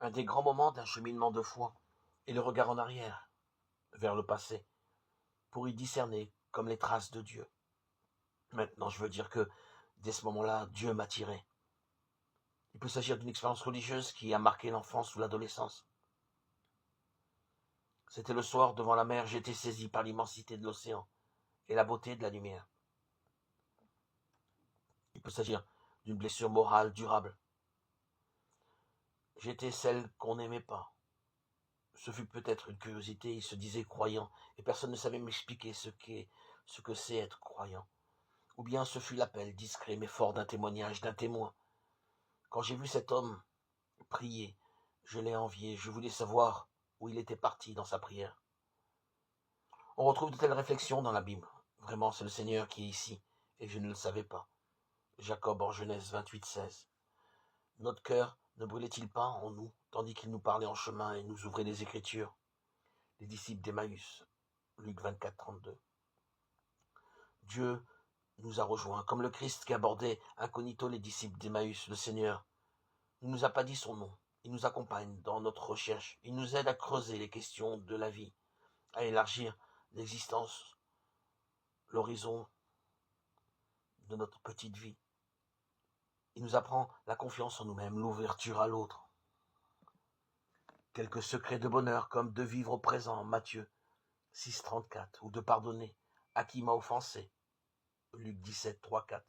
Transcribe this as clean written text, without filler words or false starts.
Un des grands moments d'un cheminement de foi est le regard en arrière, vers le passé, pour y discerner comme les traces de Dieu. Maintenant, je veux dire que, dès ce moment-là, Dieu m'a tiré. Il peut s'agir d'une expérience religieuse qui a marqué l'enfance ou l'adolescence. C'était le soir, devant la mer, j'étais saisi par l'immensité de l'océan et la beauté de la lumière. Il peut s'agir d'une blessure morale durable. J'étais celle qu'on n'aimait pas. Ce fut peut-être une curiosité, il se disait croyant, et personne ne savait m'expliquer ce que c'est être croyant. Ou bien ce fut l'appel, discret mais fort, d'un témoignage, d'un témoin. Quand j'ai vu cet homme prier, je l'ai envié, je voulais savoir où il était parti dans sa prière. On retrouve de telles réflexions dans la Bible. Vraiment, c'est le Seigneur qui est ici, et je ne le savais pas. Jacob en Genèse 28:16. Notre cœur ne brûlait-il pas en nous, tandis qu'il nous parlait en chemin et nous ouvrait les Écritures? Les disciples d'Emmaüs, Luc 24:32. Dieu nous a rejoints, comme le Christ qui abordait incognito les disciples d'Emmaüs, le Seigneur. Il ne nous a pas dit son nom. Il nous accompagne dans notre recherche. Il nous aide à creuser les questions de la vie, à élargir l'existence, l'horizon de notre petite vie. Il nous apprend la confiance en nous-mêmes, l'ouverture à l'autre. Quelques secrets de bonheur, comme de vivre au présent, Matthieu 6:34, ou de pardonner à qui m'a offensé, Luc 17:3-4.